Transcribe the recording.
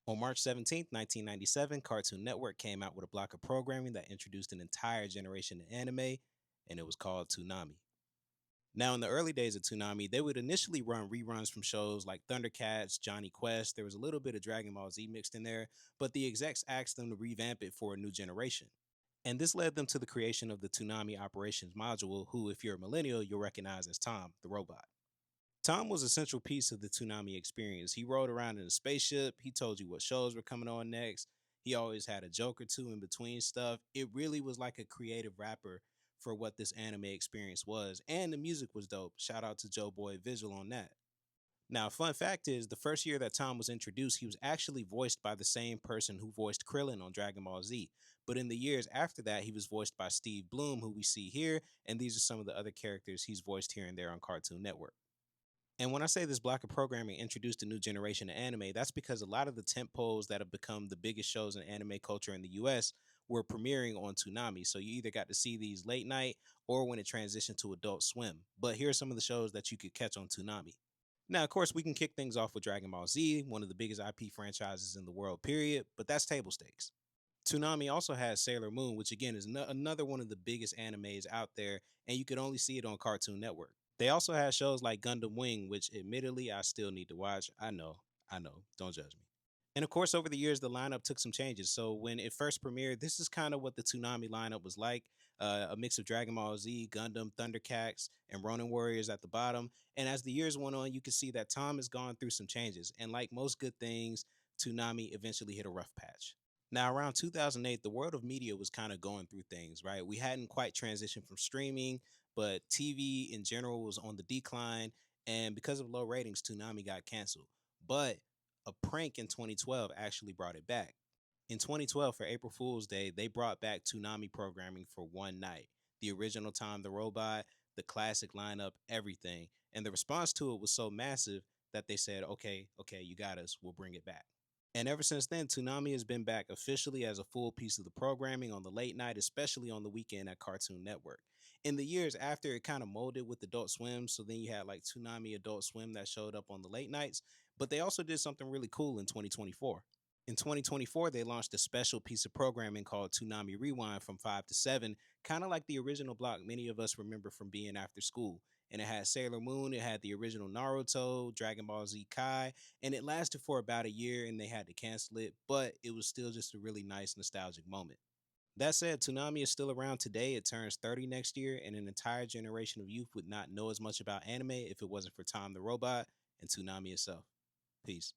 On March 17th, 1997, Cartoon Network came out with a block of programming that introduced an entire generation of anime, and it was called Toonami. Now, in the early days of Toonami, they would initially run reruns from shows like Thundercats, Johnny Quest. There was a little bit of Dragon Ball Z mixed in there, but the execs asked them to revamp it for a new generation. And this led them to the creation of the Toonami Operations module, who, if you're a millennial, you'll recognize as Tom, the robot. Tom was a central piece of the Toonami experience. He rode around in a spaceship. He told you what shows were coming on next. He always had a joke or two in between stuff. It really was like a creative rapper for what this anime experience was. And the music was dope. Shout out to Joe Boy Visual on that. Now, fun fact is the first year that Tom was introduced, he was actually voiced by the same person who voiced Krillin on Dragon Ball Z. But in the years after that, he was voiced by Steve Bloom, who we see here. And these are some of the other characters he's voiced here and there on Cartoon Network. And when I say this block of programming introduced a new generation of anime, that's because a lot of the tentpoles that have become the biggest shows in anime culture in the US were premiering on Toonami. So you either got to see these late night or when it transitioned to Adult Swim. But here are some of the shows that you could catch on Toonami. Now, of course, we can kick things off with Dragon Ball Z, one of the biggest IP franchises in the world, period, but that's table stakes. Toonami also has Sailor Moon, which again is another one of the biggest animes out there, and you could only see it on Cartoon Network. They also have shows like Gundam Wing, which admittedly I still need to watch. I know, don't judge me. And of course, over the years, the lineup took some changes. So when it first premiered, this is kind of what the Toonami lineup was like, a mix of Dragon Ball Z, Gundam, Thundercats, and Ronin Warriors at the bottom. And as the years went on, you can see that Tom has gone through some changes. And like most good things, Toonami eventually hit a rough patch. Now, around 2008, the world of media was kind of going through things, right? We hadn't quite transitioned from streaming, but TV in general was on the decline. And because of low ratings, Toonami got canceled. But a prank in 2012 actually brought it back. In 2012, for April Fool's Day, they brought back Toonami programming for one night. The original Tom the Robot, the classic lineup, everything. And the response to it was so massive that they said, okay, you got us. We'll bring it back. And ever since then, Toonami has been back officially as a full piece of the programming on the late night, especially on the weekend at Cartoon Network. In the years after, it kind of molded with Adult Swim. So then you had like Toonami Adult Swim that showed up on the late nights. But they also did something really cool in 2024. In 2024, they launched a special piece of programming called Toonami Rewind from 5 to 7, kind of like the original block many of us remember from being after school. And it had Sailor Moon, it had the original Naruto, Dragon Ball Z Kai, and it lasted for about a year and they had to cancel it, but it was still just a really nice nostalgic moment. That said, Toonami is still around today. It turns 30 next year, and an entire generation of youth would not know as much about anime if it wasn't for Tom the Robot and Toonami itself. Peace.